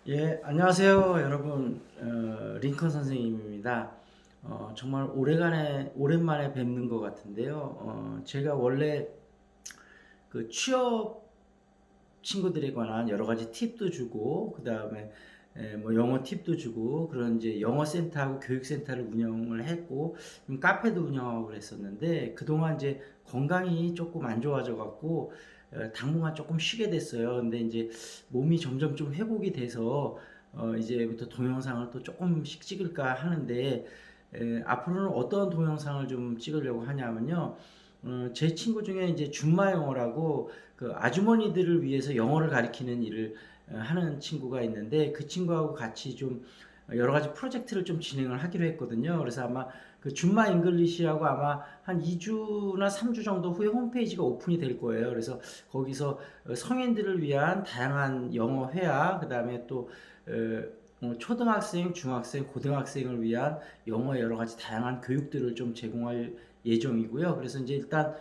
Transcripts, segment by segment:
안녕하세요, 여러분. 링컨 선생님입니다. 정말 오랜만에 뵙는 것 같은데요. 제가 원래 그 취업 친구들에 관한 여러 가지 팁도 주고, 그 다음에 뭐 영어 팁도 주고, 그런 이제 영어 센터하고 교육 센터를 운영을 했고, 카페도 운영하고 그랬었는데, 그동안 이제 건강이 조금 안 좋아져 갖고, 당분간 조금 쉬게 됐어요. 근데 이제 몸이 점점 좀 회복이 돼서, 이제부터 동영상을 또 조금씩 찍을까 하는데, 앞으로는 어떤 동영상을 좀 찍으려고 하냐면요. 제 친구 중에 이제 줌마 영어라고 그 아주머니들을 위해서 영어를 가리키는 일을 하는 친구가 있는데, 그 친구하고 같이 좀 여러 가지 프로젝트를 좀 진행을 하기로 했거든요. 그래서 아마 그 줌마 잉글리시라고 아마 한 2주나 3주 정도 후에 홈페이지가 오픈이 될 거예요. 그래서 거기서 성인들을 위한 다양한 영어 회화, 그 다음에 또 초등학생, 중학생, 고등학생을 위한 영어 여러 가지 다양한 교육들을 좀 제공할 예정이고요. 그래서 이제 일단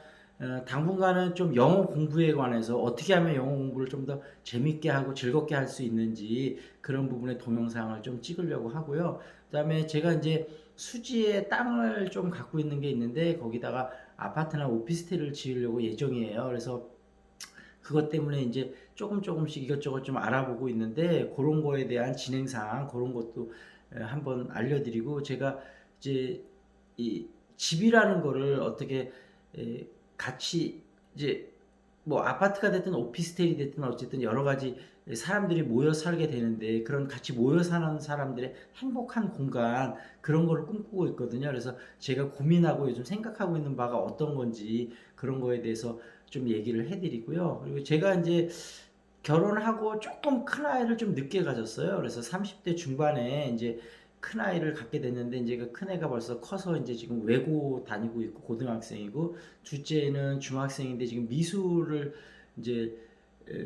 당분간은 좀 영어 공부에 관해서 어떻게 하면 영어 공부를 좀 더 재밌게 하고 즐겁게 할 수 있는지 그런 부분의 동영상을 좀 찍으려고 하고요. 그다음에 제가 이제 수지에 땅을 좀 갖고 있는 게 있는데 거기다가 아파트나 오피스텔을 지으려고 예정이에요. 그래서 그것 때문에 이제 조금씩 이것저것 좀 알아보고 있는데 그런 거에 대한 진행사항 그런 것도 한번 알려드리고, 제가 이제 이 집이라는 거를 어떻게 같이 이제 뭐 아파트가 됐든 오피스텔이 됐든 어쨌든 여러 가지 사람들이 모여 살게 되는데, 그런 같이 모여 사는 사람들의 행복한 공간 그런 거를 꿈꾸고 있거든요. 그래서 제가 고민하고 요즘 생각하고 있는 바가 어떤 건지 그런 거에 대해서 좀 얘기를 해드리고요. 그리고 제가 이제 결혼하고 조금 큰 아이를 좀 늦게 가졌어요. 그래서 30대 중반에 이제 큰 아이를 갖게 됐는데, 이제 그 큰 애가 벌써 커서 이제 지금 외고 다니고 있고 고등학생이고, 둘째는 중학생인데 지금 미술을 이제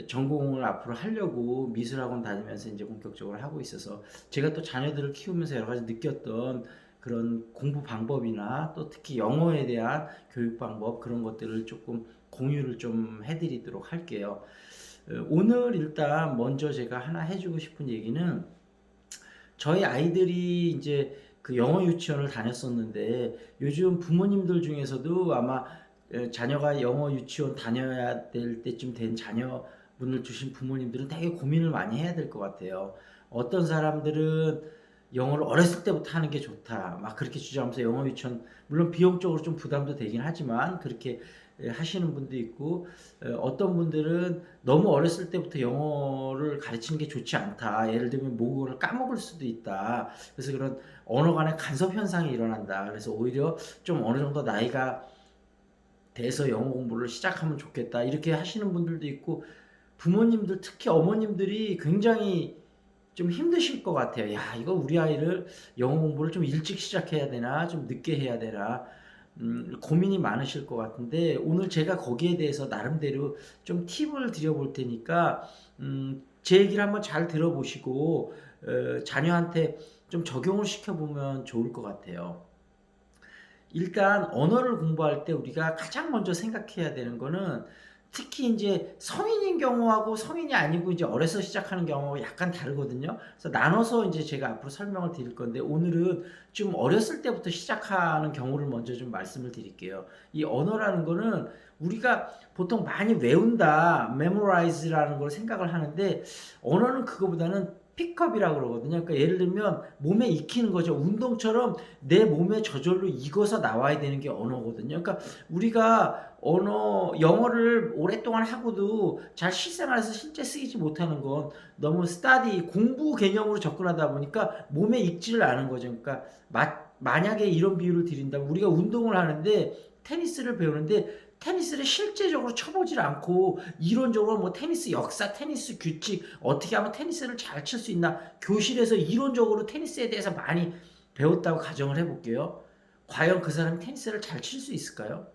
전공을 앞으로 하려고 미술학원 다니면서 이제 본격적으로 하고 있어서, 제가 또 자녀들을 키우면서 여러 가지 느꼈던 그런 공부 방법이나 또 특히 영어에 대한 교육 방법 그런 것들을 조금 공유를 좀 해드리도록 할게요. 오늘 일단 먼저 제가 하나 해주고 싶은 얘기는, 저희 아이들이 이제 그 영어 유치원을 다녔었는데 요즘 부모님들 중에서도 아마 자녀가 영어 유치원 다녀야 될 때쯤 된 자녀분을 주신 부모님들은 되게 고민을 많이 해야 될 것 같아요. 어떤 사람들은 영어를 어렸을 때부터 하는 게 좋다 막 그렇게 주장하면서 영어 유치원, 물론 비용적으로 좀 부담도 되긴 하지만 그렇게 하시는 분도 있고, 어떤 분들은 너무 어렸을 때부터 영어를 가르치는 게 좋지 않다. 예를 들면 모국어를 까먹을 수도 있다. 그래서 그런 언어 간의 간섭 현상이 일어난다. 그래서 오히려 좀 어느 정도 나이가 돼서 영어 공부를 시작하면 좋겠다. 이렇게 하시는 분들도 있고, 부모님들 특히 어머님들이 굉장히 좀 힘드실 것 같아요. 야, 이거 우리 아이를 영어 공부를 좀 일찍 시작해야 되나, 좀 늦게 해야 되나, 고민이 많으실 것 같은데, 오늘 제가 거기에 대해서 나름대로 좀 팁을 드려볼 테니까, 제 얘기를 한번 잘 들어보시고, 자녀한테 좀 적용을 시켜보면 좋을 것 같아요. 일단 언어를 공부할 때 우리가 가장 먼저 생각해야 되는 거는, 특히 이제 성인인 경우하고 성인이 아니고 이제 어려서 시작하는 경우가 약간 다르거든요. 그래서 나눠서 이제 제가 앞으로 설명을 드릴 건데, 오늘은 좀 어렸을 때부터 시작하는 경우를 먼저 좀 말씀을 드릴게요. 이 언어라는 거는 우리가 보통 많이 외운다, memorize라는 걸 생각을 하는데, 언어는 그거보다는 픽업이라고 그러거든요. 그러니까 예를 들면 몸에 익히는 거죠. 운동처럼 내 몸에 저절로 익어서 나와야 되는 게 언어거든요. 그러니까 우리가 영어를 오랫동안 하고도 잘 실생활에서 실제 쓰이지 못하는 건 너무 공부 개념으로 접근하다 보니까 몸에 익지를 않은 거죠. 그러니까 만약에 이런 비유를 드린다면, 우리가 운동을 하는데 테니스를 배우는데 테니스를 실제적으로 쳐보질 않고 이론적으로 뭐 테니스 역사, 테니스 규칙, 어떻게 하면 테니스를 잘 칠 수 있나, 교실에서 이론적으로 테니스에 대해서 많이 배웠다고 가정을 해볼게요. 과연 그 사람이 테니스를 잘 칠 수 있을까요?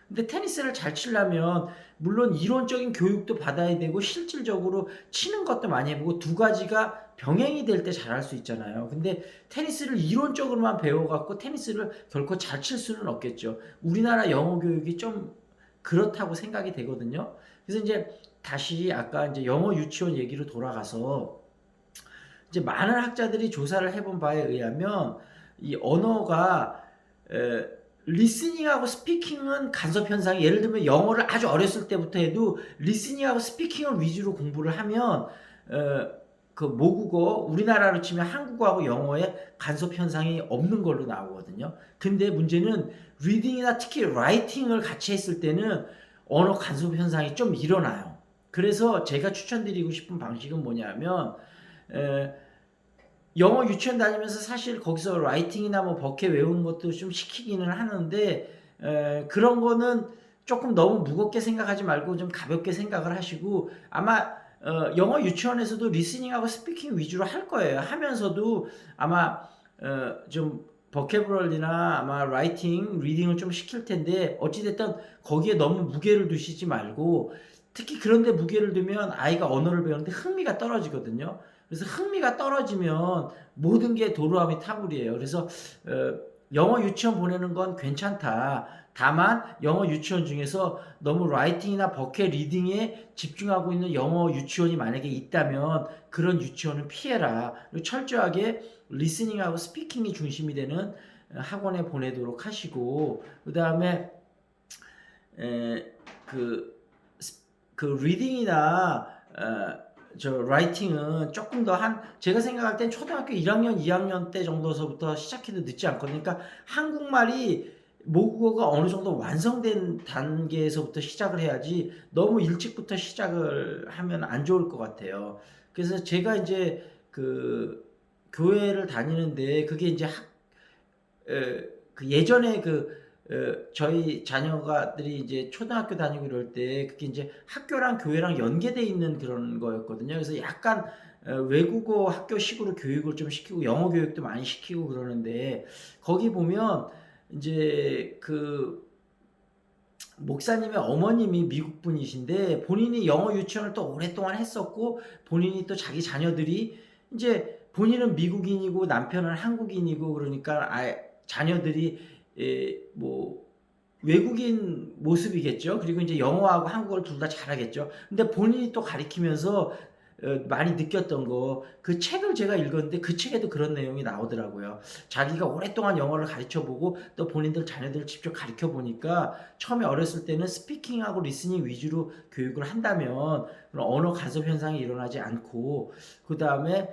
근데 테니스를 잘 치려면 물론 이론적인 교육도 받아야 되고 실질적으로 치는 것도 많이 해보고, 두 가지가 병행이 될 때 잘할 수 있잖아요. 근데 테니스를 이론적으로만 배워갖고 테니스를 결코 잘 칠 수는 없겠죠. 우리나라 영어 교육이 좀 그렇다고 생각이 되거든요. 그래서 이제 다시 아까 이제 영어 유치원 얘기로 돌아가서, 이제 많은 학자들이 조사를 해본 바에 의하면 이 언어가 리스닝하고 스피킹은 간섭 현상이, 예를 들면 영어를 아주 어렸을 때부터 해도 리스닝하고 스피킹을 위주로 공부를 하면 그 모국어, 우리나라로 치면 한국어하고 영어에 간섭 현상이 없는 걸로 나오거든요. 근데 문제는 리딩이나 특히 라이팅을 같이 했을 때는 언어 간섭 현상이 좀 일어나요. 그래서 제가 추천드리고 싶은 방식은 뭐냐면 영어 유치원 다니면서 사실 거기서 라이팅이나 뭐 버켓 외우는 것도 좀 시키기는 하는데 그런 거는 조금 너무 무겁게 생각하지 말고 좀 가볍게 생각을 하시고, 아마 영어 유치원에서도 리스닝하고 스피킹 위주로 할 거예요. 하면서도 아마 좀 버케브럴리나 아마 라이팅, 리딩을 좀 시킬 텐데, 어찌됐든 거기에 너무 무게를 두시지 말고, 특히 그런데 무게를 두면 아이가 언어를 배우는데 흥미가 떨어지거든요. 그래서 흥미가 떨어지면 모든 게 도루묵이 타불이에요. 그래서 영어 유치원 보내는 건 괜찮다. 다만 영어 유치원 중에서 너무 라이팅이나 버켓 리딩에 집중하고 있는 영어 유치원이 만약에 있다면 그런 유치원은 피해라. 그리고 철저하게 리스닝하고 스피킹이 중심이 되는 학원에 보내도록 하시고, 그 다음에 그 리딩이나 저 라이팅은 조금 더 제가 생각할 땐 초등학교 1학년, 2학년 때 정도서부터 시작해도 늦지 않거든요. 그러니까 한국말이 모국어가 어느 정도 완성된 단계에서부터 시작을 해야지 너무 일찍부터 시작을 하면 안 좋을 것 같아요. 그래서 제가 이제 그 교회를 다니는데 그게 이제 그 예전에 저희 자녀가들이 이제 초등학교 다니고 이럴 때 그게 이제 학교랑 교회랑 연계돼 있는 그런 거였거든요. 그래서 약간 외국어 학교식으로 교육을 좀 시키고 영어 교육도 많이 시키고 그러는데, 거기 보면 이제 그 목사님의 어머님이 미국 분이신데 본인이 영어 유치원을 또 오랫동안 했었고, 본인이 또 자기 자녀들이 이제 본인은 미국인이고 남편은 한국인이고, 그러니까 자녀들이 뭐 외국인 모습이겠죠. 그리고 이제 영어하고 한국어를 둘 다 잘하겠죠. 근데 본인이 또 가리키면서 많이 느꼈던 거, 그 책을 제가 읽었는데 그 책에도 그런 내용이 나오더라고요. 자기가 오랫동안 영어를 가르쳐 보고 또 본인들 자녀들을 직접 가르쳐 보니까 처음에 어렸을 때는 스피킹하고 리스닝 위주로 교육을 한다면 그런 언어 간섭 현상이 일어나지 않고, 그 다음에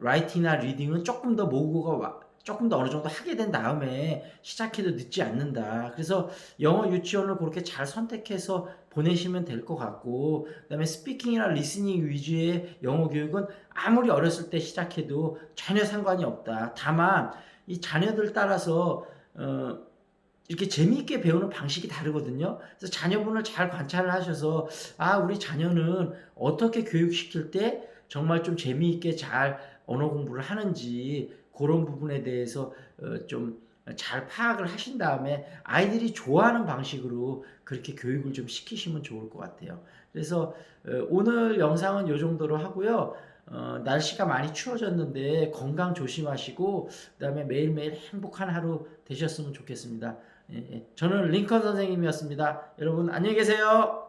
라이팅이나 리딩은 조금 더 모국어가 조금 더 어느 정도 하게 된 다음에 시작해도 늦지 않는다. 그래서 영어 유치원을 그렇게 잘 선택해서 보내시면 될 것 같고, 그 다음에 스피킹이나 리스닝 위주의 영어 교육은 아무리 어렸을 때 시작해도 전혀 상관이 없다. 다만 이 자녀들 따라서 이렇게 재미있게 배우는 방식이 다르거든요. 그래서 자녀분을 잘 관찰을 하셔서 우리 자녀는 어떻게 교육시킬 때 정말 좀 재미있게 잘 언어 공부를 하는지, 그런 부분에 대해서 좀 잘 파악을 하신 다음에 아이들이 좋아하는 방식으로 그렇게 교육을 좀 시키시면 좋을 것 같아요. 그래서 오늘 영상은 이 정도로 하고요. 날씨가 많이 추워졌는데 건강 조심하시고, 그 다음에 매일매일 행복한 하루 되셨으면 좋겠습니다. 저는 링컨 선생님이었습니다. 여러분 안녕히 계세요.